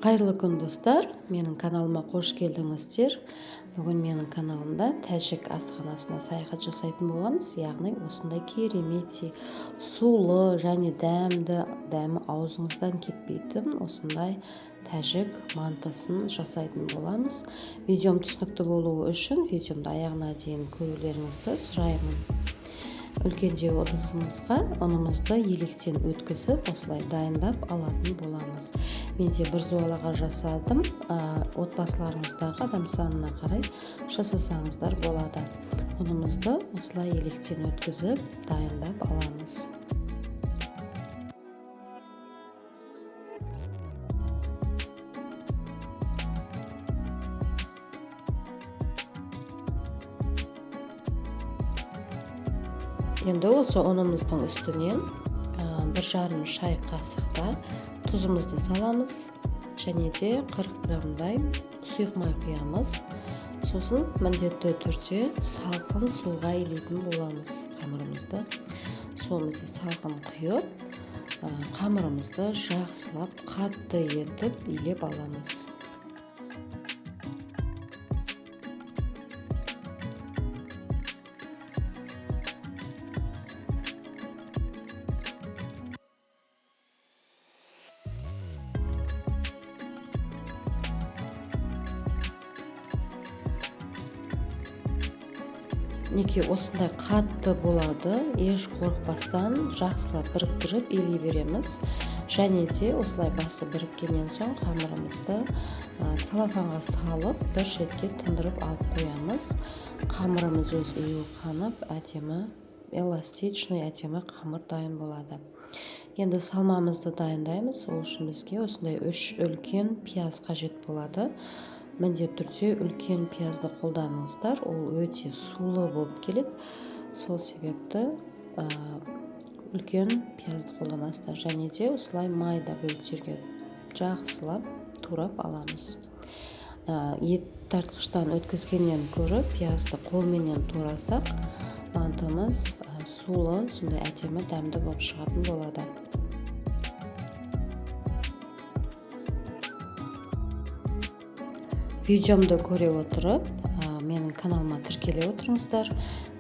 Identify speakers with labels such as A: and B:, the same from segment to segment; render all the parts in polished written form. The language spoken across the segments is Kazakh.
A: Қайырлы күн достар, менің каналыма қош келдіңіздер. Бүгін менің каналымда тәжік асханасына саяхат жасайтын боламыз. Яғни осындай керемет сулы және дәмі аузыңыздан кетпейтін осындай тәжік мантысын жасайтын боламыз. Видеом түсінікті болуы үшін видеомды аяғына дейін көрулеріңізді сұраймын. Үлкендеу ыдысымызға ұнымызды електен өткізіп, осылай дайындап алатын боламыз. Менде біржолата жасадым. Отбасыларыңыздағы адам санына қарай жасасаңыздар болады. Ұнымызды осылай електен өткізіп дайындап аламыз. Енді осы ұнымыздың үстінен 1,5 шай қасықта тұзымызды саламыз және де 40 граммдай сұйық май құямыз. Сосын міндетті түрде салқын суға илейтін боламыз қамырымызды. Суымызды салқын құйып, қамырымызды жақсылап қатты етіп илеп аламыз. Неке осындай қатты болады, еш қорықпастан жақсылап біріктіріп илей береміз. Және де осылай басы біріккеннен соң қамырымызды целлофанға салып, бір шетке тұндырып алып қоямыз. Қамырымыз өз июі қанып, әдемі, эластичный, әдемі қамыр дайын болады. Енді салмамызды дайындаймыз. Ол үшін бізге осындай 3 үлкен пияз қажет болады. Міндетті түрде үлкен пиязды қолданыңыздар, ол өте сулы болып келеді. Сол себепті үлкен пиязды қолданасыздар. Және де осылай майда бөліктерге жақсылап турап аламыз. Ет тартқыштан өткізгеннен көрі пиязды қолменен турасақ, мантымыз сулы, сондай әдемі дәмді болып шығатын болады. Видеомды көре отырып, менің каналыма тіркеле отырыңыздар.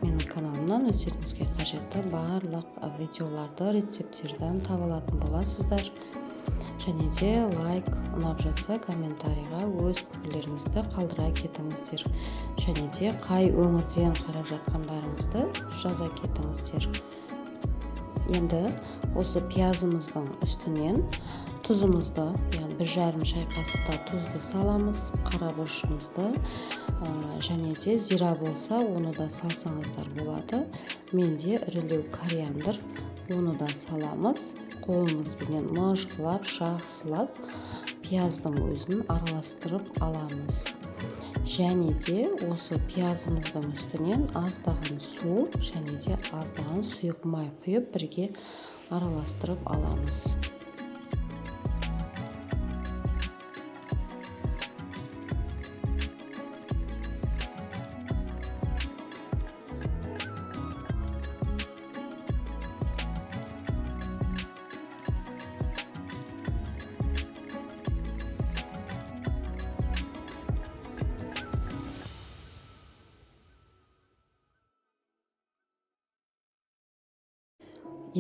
A: Менің каналымнан өздеріңізге қажетті барлық видеоларды, рецепттерден таба алатын боласыздар. Және де лайк, ұнап жатса комментарийға өз пікірлеріңізді қалдыра кетіңіздер. Және де қай өңірден қарап жатқандарыңызды жаза кетіңіздер. Енді осы пиязымыздың үстінен тұзымызды, яғни 1,5 шай қасықта тұзды саламыз, қарабұрышымызды, және де зира болса, оны да салсаңыздар болады. Менде ірілеу кориандр, оны да саламыз. Қолымызбен мыжғылап, жақсылап, пияздың өзін араластырып аламыз. Және де осы пиязымыздың үстінен аздаған су және де аздаған сұйық май құйып бірге араластырып аламыз.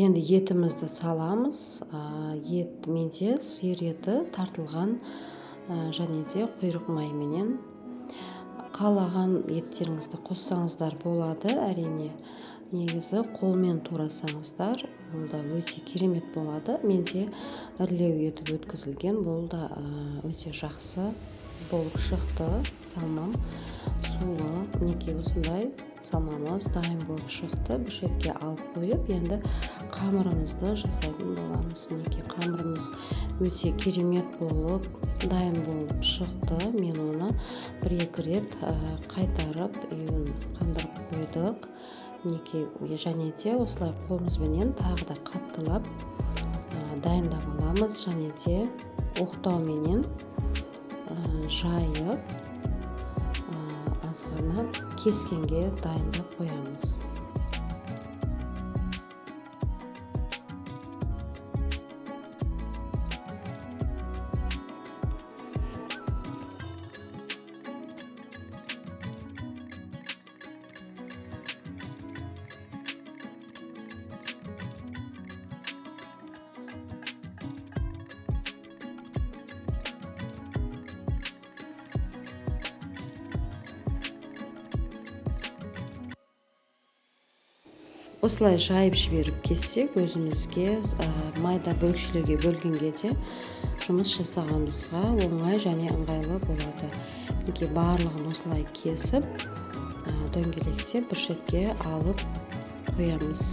A: Енді етімізді саламыз. Ет менде сиыр еті тартылған және де құйрық майменен. Қалаған еттеріңізді қоссаңыздар болады, әрине. Негізі қолмен турасаңыздар, бұл да өте керемет болады. Менде ірілеу етіп өткізілген, бұл да өте жақсы болып шықты. Салмам сулы, мінекей осындай салмамыз дайын болып шықты. Бір шетке алып қойып, енді қамырымызды жасайтын боламыз. Мінекей қамырымыз өте керемет болып, дайын болып шықты. Мен оны 1-2 рет қайтарып, үйін қандырып қойдық. Мінекей және де осылай қолымызбенен тағы да қаттылап дайындап аламыз. Және де оқтауменен жайып, азғана кескенге дайындап қоямыз. осылай жайып жіберіп кессек, өзімізге майда бөлікшелерге бөлгенге де жұмыс жасағанымызға оңай және ыңғайлы болады. Мінекей барлығын осылай кесіп, дөңгелектеп бір шетке алып қоямыз.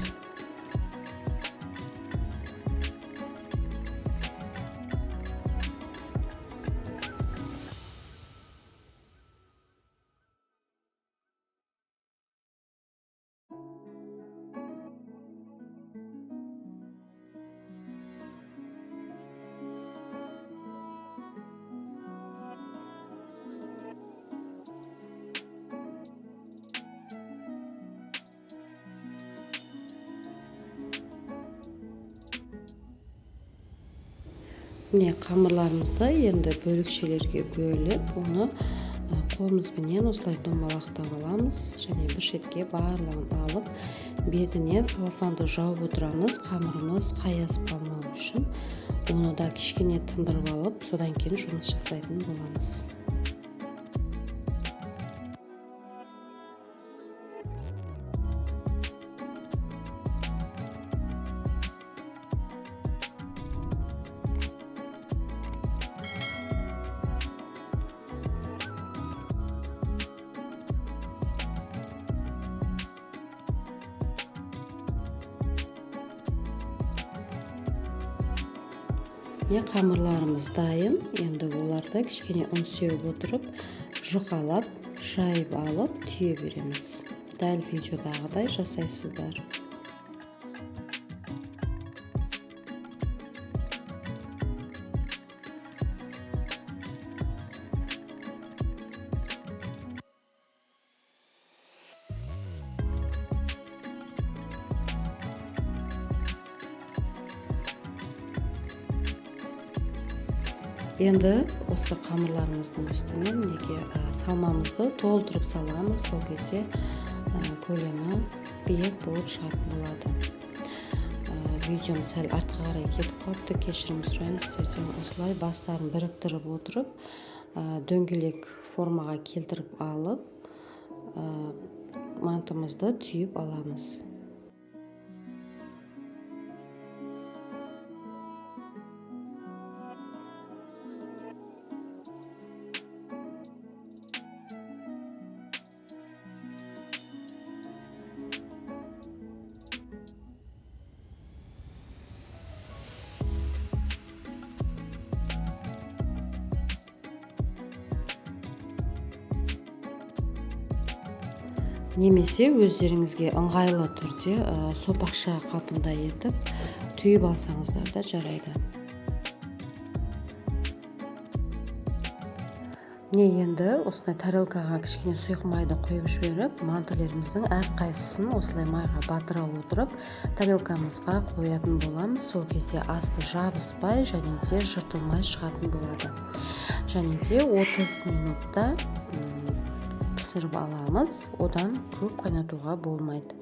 A: Міне қамырларымызды енді бөлікшелерге бөліп, оны қолымызбенен осылай домалақтап аламыз және бір шетке барлығын алып, бетінен целлофанды жауып отырамыз, қамырымыз қаясып қалмау үшін. Оны да кішкене тындырып алып, содан кейін жұмыс жасайтын боламыз. Қамырларымыз дайын. Енді оларды кішкене ұн сеуіп отырып, жұқалап, жайып алып, түйе береміз. Дәл видеодағыдай жасайсыздар. Енді осы қамырларымыздың үстіне мінекей салмамызды толтырып саламыз. Сол кезде көлемі биік болып шығатын болады. Видеом сәл артқа қарай кетіп қалыпты, кешірім сұраймын сіздерден. Осылай бастарын біріктіріп отырып, дөңгелек формаға келтіріп алып, мантымызды түйіп аламыз. Немесе өздеріңізге ыңғайлы түрде сопақша қалпында етіп түйіп алсаңыздар да жарайды. Енді осындай тарелкаға кішкене сұйық майды қойып жіберіп, мантыларымыздың әрқайсысын осылай майға батыра отырып, тарелкамызға қоятын боламыз. Сол кезде асты жабыспай және де жыртылмай шығатын болады. Және де 30 минутта пісіріп аламыз, одан көп қайнатуға болмайды.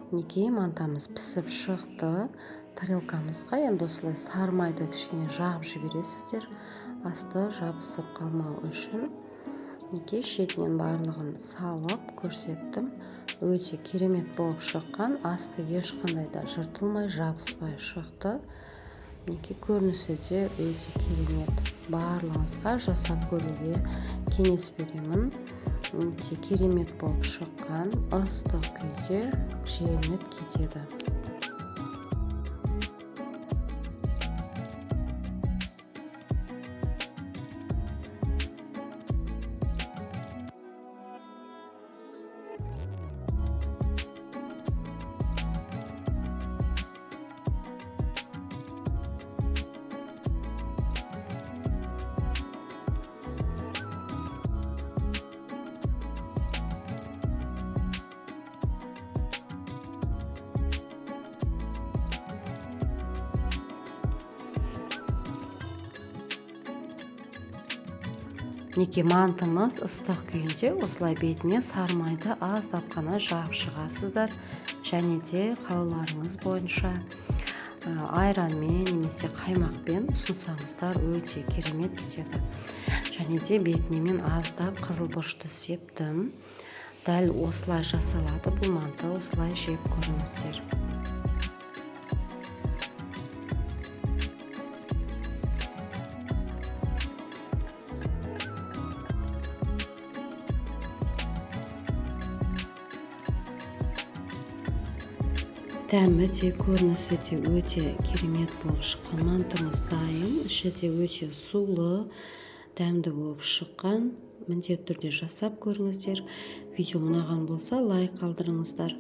A: Мінекей мантамыз пісіп шықты. Тарелкамызға енді осылай сары майды кішкене жағып жібересіздер, асты жабысып қалмау үшін. Мінекей шетінен барлығын салып көрсеттім. Өте керемет болып шыққан, асты ешқандай да жыртылмай, жабыспай шықты. Мінекей көрінісі де өте керемет. Барлығыңызға жасап көруге кеңес беремін. Өте керемет болып шыққан, ыстық күйде желініп кетеді. Мінекей мантымыз ыстық күйінде осылай бетіне сары майды аздап қана жағып шығасыздар. Және де қалауларыңыз бойынша айранмен немесе қаймақпен ұсынсаңыздар өте керемет кетеді. Және де бетіне мен аздап қызыл бұрышты септім. дәл осылай жасалады. Бұл манты осылай жеп көріңіздер. Дәмі де, көрінісі де өте керемет болып шыққан. Мантымыз дайын, іші де өте сулы, дәмді болып шыққан. Міндетті түрде жасап көріңіздер. Видео ұнаған болса лайк қалдырыңыздар.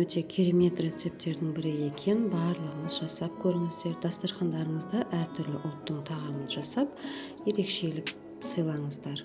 A: Өте керемет рецепттердің бірі екен. Барлығыңыз жасап көріңіздер. Дастархандарыңызда әртүрлі ұлттың тағамын жасап, ерекшелік сыйлаңыздар.